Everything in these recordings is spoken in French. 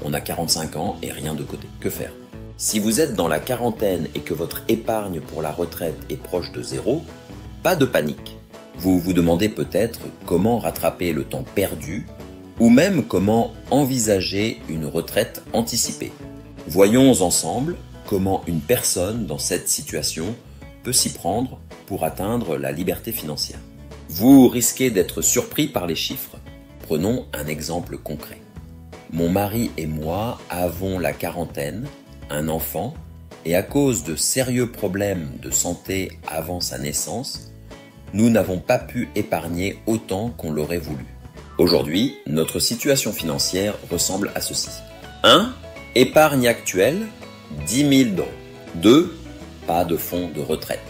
On a 45 ans et rien de côté. Que faire? Si vous êtes dans la quarantaine et que votre épargne pour la retraite est proche de zéro, pas de panique. Vous vous demandez peut-être comment rattraper le temps perdu ou même comment envisager une retraite anticipée. Voyons ensemble comment une personne dans cette situation peut s'y prendre pour atteindre la liberté financière. Vous risquez d'être surpris par les chiffres. Prenons un exemple concret. Mon mari et moi avons la quarantaine, un enfant, et à cause de sérieux problèmes de santé avant sa naissance, nous n'avons pas pu épargner autant qu'on l'aurait voulu. Aujourd'hui, notre situation financière ressemble à ceci. 1. Épargne actuelle, 10 000 €. 2. Pas de fonds de retraite.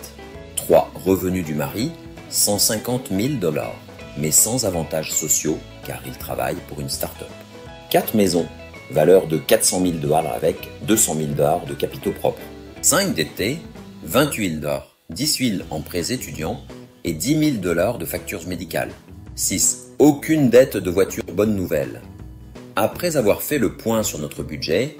3. Revenus du mari, 150 000 $, mais sans avantages sociaux car il travaille pour une start-up. 4 maisons, valeur de 400 000 $ avec 200 000 $ de capitaux propres. 5 DT, 28 000 $, 10 000 en prêts étudiants et 10 000 $ de factures médicales. 6. Aucune dette de voiture, bonne nouvelle. Après avoir fait le point sur notre budget,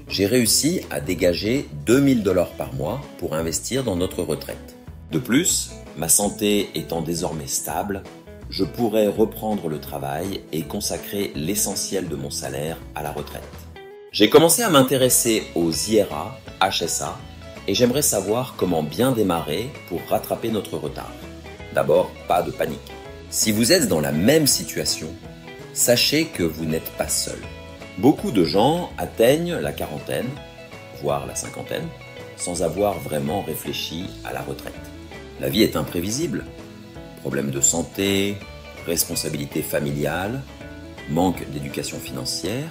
j'ai réussi à dégager 2 000 $ par mois pour investir dans notre retraite. De plus, ma santé étant désormais stable, je pourrais reprendre le travail et consacrer l'essentiel de mon salaire à la retraite. J'ai commencé à m'intéresser aux IRA, HSA et j'aimerais savoir comment bien démarrer pour rattraper notre retard. D'abord, pas de panique. Si vous êtes dans la même situation, sachez que vous n'êtes pas seul. Beaucoup de gens atteignent la quarantaine, voire la cinquantaine, sans avoir vraiment réfléchi à la retraite. La vie est imprévisible. Problèmes de santé, responsabilité familiale, manque d'éducation financière.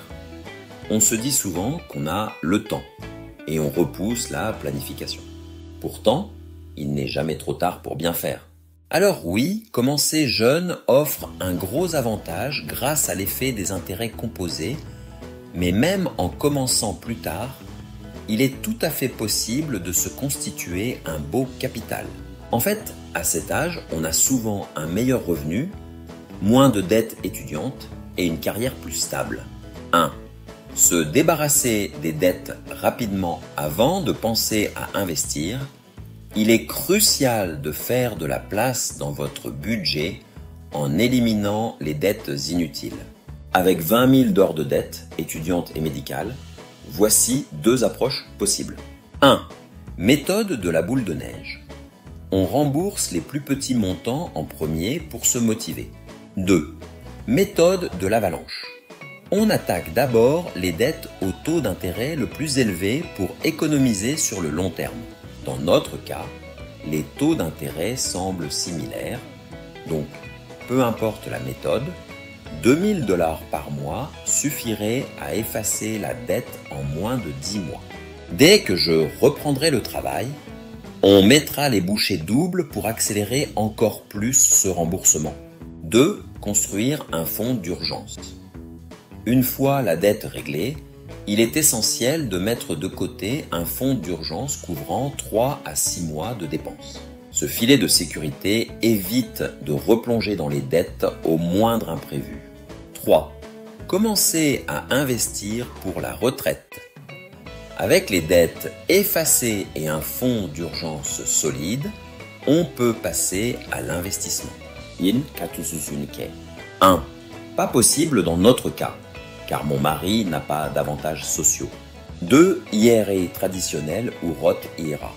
On se dit souvent qu'on a le temps et on repousse la planification. Pourtant, il n'est jamais trop tard pour bien faire. Alors oui, commencer jeune offre un gros avantage grâce à l'effet des intérêts composés, mais même en commençant plus tard, il est tout à fait possible de se constituer un beau capital. En fait, à cet âge, on a souvent un meilleur revenu, moins de dettes étudiantes et une carrière plus stable. 1. Se débarrasser des dettes rapidement avant de penser à investir. Il est crucial de faire de la place dans votre budget en éliminant les dettes inutiles. Avec 20 000 $ de dettes étudiantes et médicales, voici 2 approches possibles. 1. Méthode de la boule de neige. On rembourse les plus petits montants en premier pour se motiver. 2. Méthode de l'avalanche. On attaque d'abord les dettes au taux d'intérêt le plus élevé pour économiser sur le long terme. Dans notre cas, les taux d'intérêt semblent similaires, donc peu importe la méthode, 2 000 $ par mois suffirait à effacer la dette en moins de 10 mois. Dès que je reprendrai le travail, on mettra les bouchées doubles pour accélérer encore plus ce remboursement. 2. Construire un fonds d'urgence. Une fois la dette réglée, il est essentiel de mettre de côté un fonds d'urgence couvrant 3 à 6 mois de dépenses. Ce filet de sécurité évite de replonger dans les dettes au moindre imprévu. 3. Commencer à investir pour la retraite. Avec les dettes effacées et un fonds d'urgence solide, on peut passer à l'investissement. 1. Pas possible dans notre cas, car mon mari n'a pas d'avantages sociaux. 2. IRA traditionnel ou Roth IRA.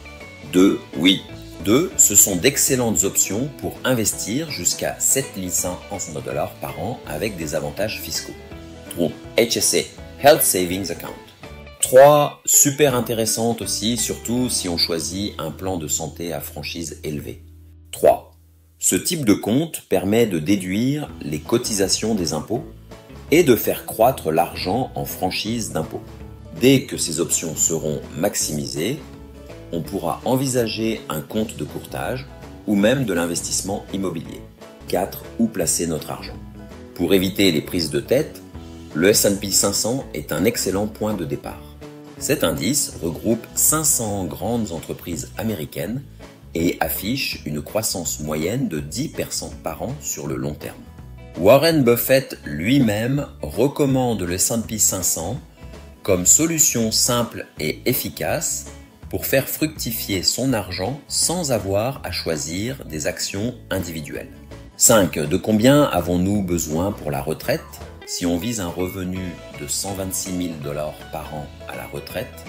2. Oui. 2. Ce sont d'excellentes options pour investir jusqu'à 7 500 $ par an avec des avantages fiscaux. 3. HSA, Health Savings Account. 3. Super intéressante aussi, surtout si on choisit un plan de santé à franchise élevée. 3. Ce type de compte permet de déduire les cotisations des impôts et de faire croître l'argent en franchise d'impôt. Dès que ces options seront maximisées, on pourra envisager un compte de courtage ou même de l'investissement immobilier. 4. Où placer notre argent. Pour éviter les prises de tête, le S&P 500 est un excellent point de départ. Cet indice regroupe 500 grandes entreprises américaines et affiche une croissance moyenne de 10% par an sur le long terme. Warren Buffett lui-même recommande le S&P 500 comme solution simple et efficace pour faire fructifier son argent sans avoir à choisir des actions individuelles. 5. De combien avons-nous besoin pour la retraite? Si on vise un revenu de 126 000 $ par an à la retraite,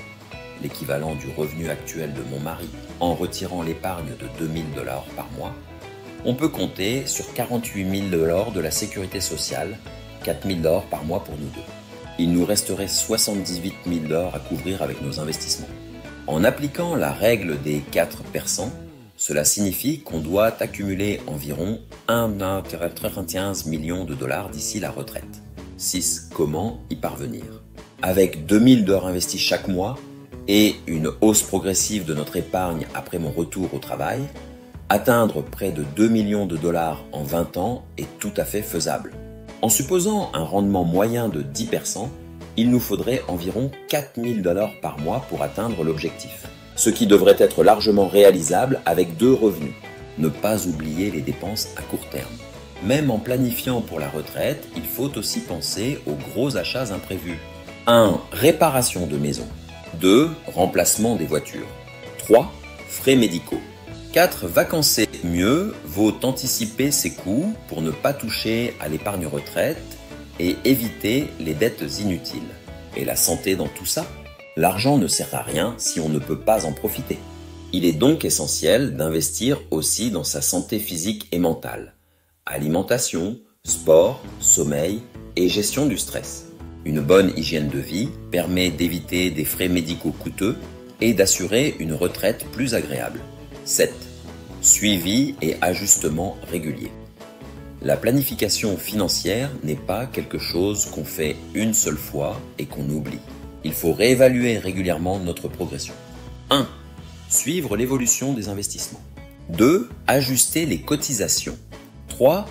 l'équivalent du revenu actuel de mon mari, en retirant l'épargne de 2 000 $ par mois, on peut compter sur 48 000 $ de la sécurité sociale, 4 000 $ par mois pour nous deux. Il nous resterait 78 000 $ à couvrir avec nos investissements. En appliquant la règle des 4%, cela signifie qu'on doit accumuler environ 1,95 million de dollars d'ici la retraite. 6. Comment y parvenir? Avec 2 000 $ investis chaque mois et une hausse progressive de notre épargne après mon retour au travail, atteindre près de 2 millions de dollars en 20 ans est tout à fait faisable. En supposant un rendement moyen de 10%, il nous faudrait environ 4 000 $ par mois pour atteindre l'objectif, ce qui devrait être largement réalisable avec 2 revenus. Ne pas oublier les dépenses à court terme. Même en planifiant pour la retraite, il faut aussi penser aux gros achats imprévus. 1. Réparation de maison. 2. Remplacement des voitures. 3. Frais médicaux. 4. Vacancer mieux vaut anticiper ses coûts pour ne pas toucher à l'épargne retraite et éviter les dettes inutiles. Et la santé dans tout ça? L'argent ne sert à rien si on ne peut pas en profiter. Il est donc essentiel d'investir aussi dans sa santé physique et mentale. Alimentation, sport, sommeil et gestion du stress. Une bonne hygiène de vie permet d'éviter des frais médicaux coûteux et d'assurer une retraite plus agréable. 7. Suivi et ajustement régulier. La planification financière n'est pas quelque chose qu'on fait une seule fois et qu'on oublie. Il faut réévaluer régulièrement notre progression. 1. Suivre l'évolution des investissements. 2. Ajuster les cotisations. 3.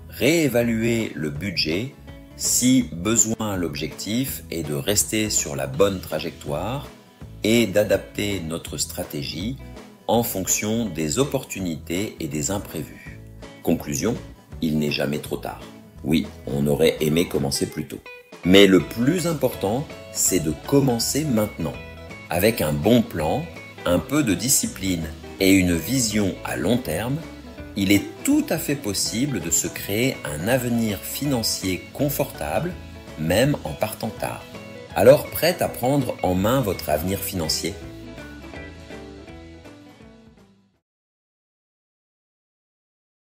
Réévaluer le budget si besoin. L'objectif est de rester sur la bonne trajectoire et d'adapter notre stratégie en fonction des opportunités et des imprévus. Conclusion, il n'est jamais trop tard. Oui, on aurait aimé commencer plus tôt. Mais le plus important, c'est de commencer maintenant. Avec un bon plan, un peu de discipline et une vision à long terme, il est tout à fait possible de se créer un avenir financier confortable, même en partant tard. Alors, prête à prendre en main votre avenir financier ?